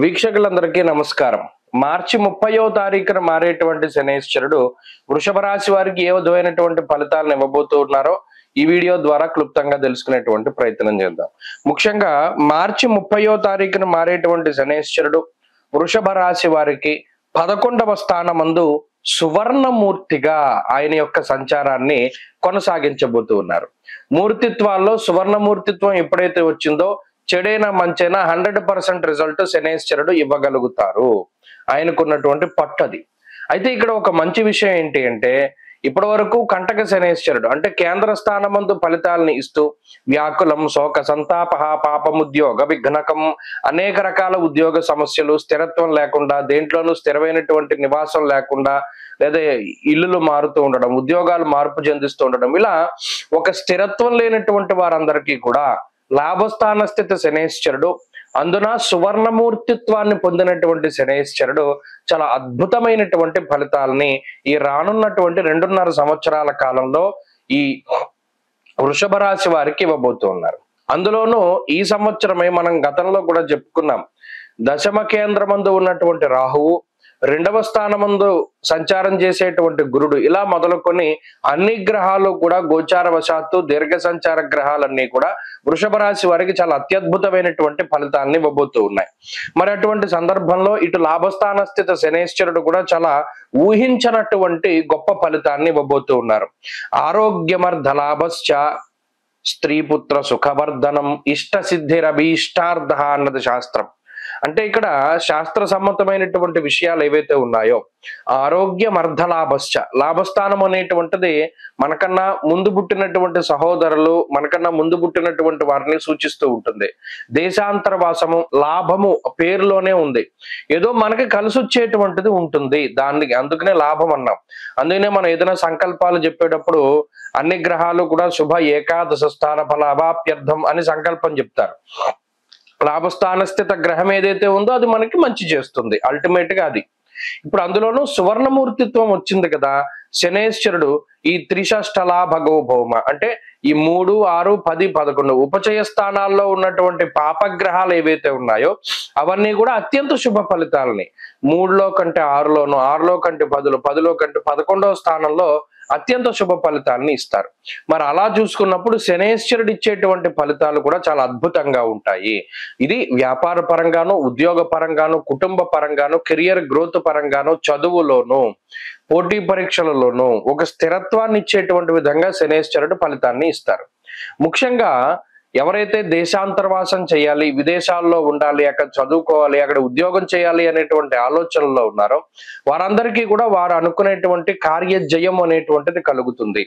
వీక్షకులందరికీ నమస్కారం. మార్చి 30వ తారీఖున మారేటువంటి శనైశ్వరుడు వృషభ రాశి వారికి ఏ విధమైనటువంటి ఫలితాలను ఇవ్వబోతూ ఉన్నారో ఈ వీడియో ద్వారా క్లుప్తంగా తెలుసుకునేటువంటి ప్రయత్నం చేద్దాం. ముఖ్యంగా మార్చి 30వ తారీఖున మారేటువంటి శనైశ్వరుడు వృషభ రాశి వారికి 11వ స్థానమందు సువర్ణమూర్తిగా ఆయన యొక్క సంచారాన్ని కొనసాగించబోతూ ఉన్నారు. మూర్తిత్వాల్లో సువర్ణమూర్తిత్వం ఎప్పుడైతే వచ్చిందో చెడైనా మంచైనా 100% రిజల్ట్ శనైశ్వరుడు ఇవ్వగలుగుతారు. ఆయనకున్నటువంటి పట్టది. అయితే ఇక్కడ ఒక మంచి విషయం ఏంటి అంటే ఇప్పటి వరకు కంటక శనైశ్వరుడు అంటే కేంద్ర స్థానమందు ఫలితాలని ఇస్తూ వ్యాకులం, శోక, సంతాప, పాపముద్యోగ విఘ్నకం, అనేక రకాల ఉద్యోగ సమస్యలు, స్థిరత్వం లేకుండా, దేంట్లోనూ స్థిరమైనటువంటి నివాసం లేకుండా, లేదా ఇల్లులు మారుతూ ఉండడం, ఉద్యోగాలు మార్పు చెందిస్తూ ఉండడం, ఇలా ఒక స్థిరత్వం లేనటువంటి వారందరికీ కూడా లాభస్థాన స్థితి శనైశ్వరుడు, అందున సువర్ణమూర్తిత్వాన్ని పొందినటువంటి శనైశ్వరుడు చాలా అద్భుతమైనటువంటి ఫలితాలని ఈ రానున్నటువంటి 2.5 సంవత్సరాల కాలంలో ఈ వృషభ రాశి వారికి ఇవ్వబోతూ ఉన్నారు. అందులోనూ ఈ సంవత్సరమే మనం గతంలో కూడా చెప్పుకున్నాం, దశమ కేంద్రమందు ఉన్నటువంటి రాహువు, 2వ స్థానమందు సంచారం చేసేటువంటి గురుడు, ఇలా మొదలుకొని అన్ని గ్రహాలు కూడా గోచార వశాత్తు దీర్ఘ సంచార గ్రహాలన్నీ కూడా వృషభ రాశి వారికి చాలా అత్యద్భుతమైనటువంటి ఫలితాన్ని ఇవ్వబోతూ ఉన్నాయి. మరి అటువంటి సందర్భంలో ఇటు లాభస్థాన స్థిత శనైశ్వరుడు కూడా చాలా ఊహించనటువంటి గొప్ప ఫలితాన్ని ఇవ్వబోతూ ఉన్నారు. ఆరోగ్యమర్ధ లాభశ్చ స్త్రీపుత్ర సుఖవర్ధనం ఇష్ట సిద్ధిరభీష్టార్థ అన్నది శాస్త్రం. అంటే ఇక్కడ శాస్త్ర సమ్మతమైనటువంటి విషయాలు ఏవైతే ఉన్నాయో ఆరోగ్యం అర్ధలాభశ్చ, లాభస్థానం అనేటువంటిది మనకన్నా ముందు పుట్టినటువంటి సహోదరులు, మనకన్నా ముందు పుట్టినటువంటి వారిని సూచిస్తూ ఉంటుంది. దేశాంతరవాసము, లాభము పేరులోనే ఉంది. ఏదో మనకి కలిసి వచ్చేటువంటిది ఉంటుంది, దానికి అందుకనే లాభం అన్నాం. అందుకనే మనం ఏదైనా సంకల్పాలు చెప్పేటప్పుడు అన్ని గ్రహాలు కూడా శుభ ఏకాదశ స్థాన ఫలాభాప్యర్థం అని సంకల్పం చెప్తారు. లాభస్థాన స్థిత గ్రహం ఏదైతే ఉందో అది మనకి మంచి చేస్తుంది అల్టిమేట్ గా అది. ఇప్పుడు అందులోనూ సువర్ణమూర్తిత్వం వచ్చింది కదా శనైశ్వరుడు, ఈ త్రిషష్టలాభగో భౌమ అంటే ఈ 3, 6, 10, 11 ఉపచయ స్థానాల్లో ఉన్నటువంటి పాపగ్రహాలు ఏవైతే ఉన్నాయో అవన్నీ కూడా అత్యంత శుభ ఫలితాలని 3లో కంటే 6లోను, 6లో కంటే 10లో, 10లో కంటే 11వ స్థానంలో అత్యంత శుభ ఫలితాలని ఇస్తారు. మరి అలా చూసుకున్నప్పుడు శనైశ్వరుడు ఇచ్చేటువంటి ఫలితాలు కూడా చాలా అద్భుతంగా ఉంటాయి. ఇది వ్యాపార పరంగాను, ఉద్యోగ పరంగాను, కుటుంబ పరంగాను, కెరియర్ గ్రోత్ పరంగాను, చదువులోను, పోటీ పరీక్షలలోనూ ఒక స్థిరత్వాన్ని ఇచ్చేటువంటి విధంగా శనైశ్వరుడు ఫలితాన్ని ఇస్తారు. ముఖ్యంగా ఎవరైతే దేశాంతర్వాసం చేయాలి, విదేశాల్లో ఉండాలి, అక్కడ చదువుకోవాలి, అక్కడ ఉద్యోగం చేయాలి అనేటువంటి ఆలోచనలో ఉన్నారో వారందరికీ కూడా వారు అనుకునేటువంటి కార్యజయం అనేటువంటిది కలుగుతుంది.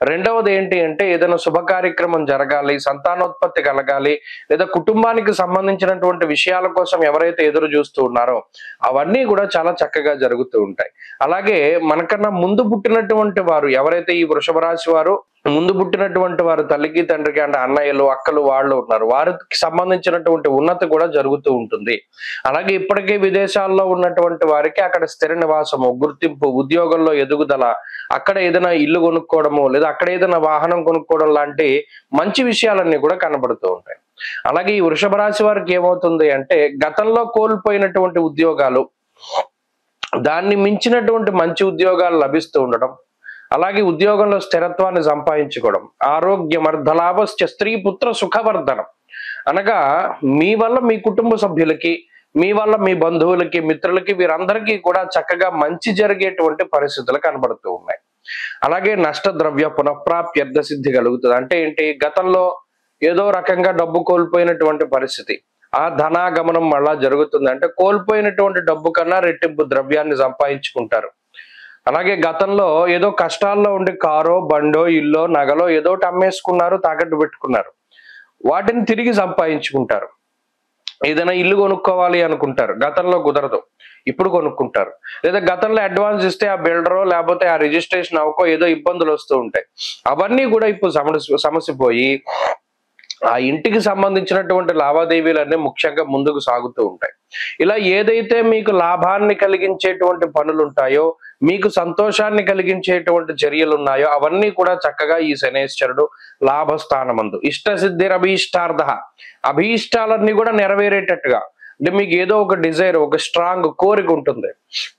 రెండవది ఏంటి అంటే ఏదైనా శుభ కార్యక్రమం జరగాలి, సంతానోత్పత్తి కలగాలి, లేదా కుటుంబానికి సంబంధించినటువంటి విషయాల కోసం ఎవరైతే ఎదురు చూస్తూ ఉన్నారో అవన్నీ కూడా చాలా చక్కగా జరుగుతూ ఉంటాయి. అలాగే మనకన్నా ముందు పుట్టినటువంటి వారు ఎవరైతే ఈ వృషభ రాశి వారు ముందు పుట్టినటువంటి వారు తల్లికి తండ్రికి అంటే అన్నయ్యలు, అక్కలు వాళ్ళు ఉన్నారు, వారికి సంబంధించినటువంటి ఉన్నతి కూడా జరుగుతూ ఉంటుంది. అలాగే ఇప్పటికే విదేశాల్లో ఉన్నటువంటి వారికి అక్కడ స్థిర నివాసము, గుర్తింపు, ఉద్యోగంలో ఎదుగుదల, అక్కడ ఏదైనా ఇల్లు కొనుక్కోవడము, లేదా అక్కడ ఏదైనా వాహనం కొనుక్కోవడం లాంటి మంచి విషయాలన్నీ కూడా కనబడుతూ ఉంటాయి. అలాగే ఈ వృషభ రాశి వారికి ఏమవుతుంది అంటే గతంలో కోల్పోయినటువంటి ఉద్యోగాలు, దాన్ని మించినటువంటి మంచి ఉద్యోగాలు లభిస్తూ ఉండడం, అలాగే ఉద్యోగంలో స్థిరత్వాన్ని సంపాదించుకోవడం, ఆరోగ్యం అర్ధలాభశ్చ స్త్రీ పుత్ర సుఖవర్ధనం అనగా మీ వల్ల మీ కుటుంబ సభ్యులకి, మీ వల్ల మీ బంధువులకి, మిత్రులకి, వీరందరికీ కూడా చక్కగా మంచి జరిగేటువంటి పరిస్థితులు కనబడుతూ ఉన్నాయి. అలాగే నష్టద్రవ్య పునఃప్రాప్త్యర్థ సిద్ధి కలుగుతుంది. అంటే ఏంటి, గతంలో ఏదో రకంగా డబ్బు కోల్పోయినటువంటి పరిస్థితి, ఆ ధనాగమనం మళ్ళా జరుగుతుంది. అంటే కోల్పోయినటువంటి డబ్బు కన్నా రెట్టింపు ద్రవ్యాన్ని సంపాదించుకుంటారు. అలాగే గతంలో ఏదో కష్టాల్లో ఉండి కారో, బండో, ఇల్లో, నగలో ఏదో అమ్మేసుకున్నారు, తాకట్టు పెట్టుకున్నారు, వాటిని తిరిగి సంపాదించుకుంటారు. ఏదైనా ఇల్లు కొనుక్కోవాలి అనుకుంటారు, గతంలో కుదరదు, ఇప్పుడు కొనుక్కుంటారు. లేదా గతంలో అడ్వాన్స్ ఇస్తే ఆ బిల్డరో లేకపోతే ఆ రిజిస్ట్రేషన్ అవ్వకో ఏదో ఇబ్బందులు వస్తూ ఉంటాయి, అవన్నీ కూడా ఇప్పుడు సమసిపోయి ఆ ఇంటికి సంబంధించినటువంటి లావాదేవీలన్నీ ముఖ్యంగా ముందుకు సాగుతూ ఉంటాయి. ఇలా ఏదైతే మీకు లాభాన్ని కలిగించేటువంటి పనులు ఉంటాయో, మీకు సంతోషాన్ని కలిగించేటువంటి చర్యలు ఉన్నాయో అవన్నీ కూడా చక్కగా ఈ శనైశ్వరుడు లాభస్థానమందు ఇష్ట సిద్ధిరభీష్టార్థ, అభీష్టాలన్నీ కూడా నెరవేరేటట్టుగా అంటే మీకు ఏదో ఒక డిజైర్, ఒక స్ట్రాంగ్ కోరిక ఉంటుంది.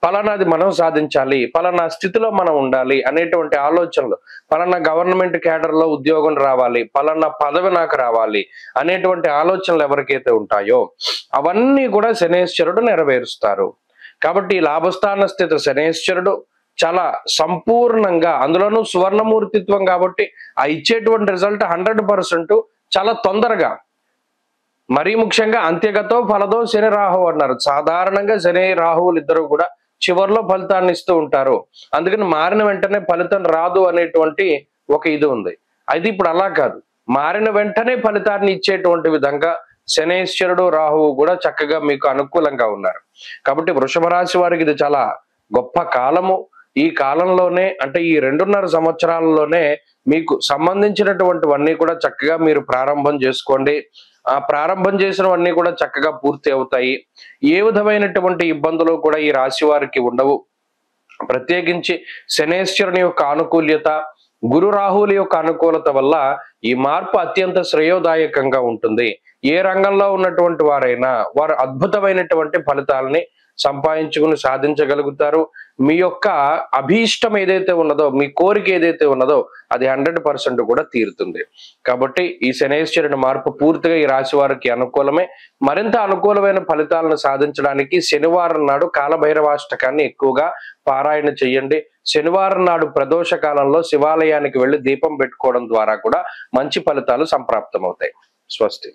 పలానాది మనం సాధించాలి, పలానా స్థితిలో మనం ఉండాలి అనేటువంటి ఆలోచనలు, పలానా గవర్నమెంట్ క్యాడర్ లో ఉద్యోగం రావాలి, పలానా పదవి నాకు రావాలి అనేటువంటి ఆలోచనలు ఎవరికైతే ఉంటాయో అవన్నీ కూడా శనేశ్వరుడు నెరవేరుస్తారు. కాబట్టి ఈ లాభస్థాన స్థితి శనేశ్వరుడు చాలా సంపూర్ణంగా, అందులోనూ సువర్ణమూర్తిత్వం కాబట్టి ఆ ఇచ్చేటువంటి రిజల్ట్ 100% చాలా తొందరగా. మరీ ముఖ్యంగా అంత్యగతో ఫలదో శని రాహు అన్నారు. సాధారణంగా శని రాహువులు ఇద్దరు కూడా చివరిలో ఫలితాన్ని ఇస్తూ ఉంటారు. అందుకని మారిన వెంటనే ఫలితం రాదు అనేటువంటి ఒక ఇది ఉంది. అయితే ఇప్పుడు అలా కాదు, మారిన వెంటనే ఫలితాన్ని ఇచ్చేటువంటి విధంగా శనేశ్వరుడు రాహువు కూడా చక్కగా మీకు అనుకూలంగా ఉన్నారు. కాబట్టి వృషభ రాశి వారికి ఇది చాలా గొప్ప కాలము. ఈ కాలంలోనే, అంటే ఈ 2.5 సంవత్సరాలలోనే మీకు సంబంధించినటువంటివన్నీ కూడా చక్కగా మీరు ప్రారంభం చేసుకోండి. ఆ ప్రారంభం చేసినవన్నీ కూడా చక్కగా పూర్తి అవుతాయి. ఏ విధమైనటువంటి ఇబ్బందులు కూడా ఈ రాశి వారికి ఉండవు. ప్రత్యేకించి శనేశ్వరుని యొక్క ఆనుకూల్యత, గురు రాహువుల యొక్క అనుకూలత వల్ల ఈ మార్పు అత్యంత శ్రేయోదాయకంగా ఉంటుంది. ఏ రంగంలో ఉన్నటువంటి వారైనా వారు అద్భుతమైనటువంటి ఫలితాలని సంపాదించుకుని సాధించగలుగుతారు. మీ యొక్క అభీష్టం ఏదైతే ఉన్నదో, మీ కోరిక ఏదైతే ఉన్నదో అది 100% కూడా తీరుతుంది. కాబట్టి ఈ శనేశ్వరుని మార్పు పూర్తిగా ఈ రాశి వారికి అనుకూలమే. మరింత అనుకూలమైన ఫలితాలను సాధించడానికి శనివారం నాడు కాలభైరవాష్టకాన్ని ఎక్కువగా పారాయణ చెయ్యండి. శనివారం నాడు ప్రదోష కాలంలో శివాలయానికి వెళ్లి దీపం పెట్టుకోవడం ద్వారా కూడా మంచి ఫలితాలు సంప్రాప్తమవుతాయి. స్వస్తి.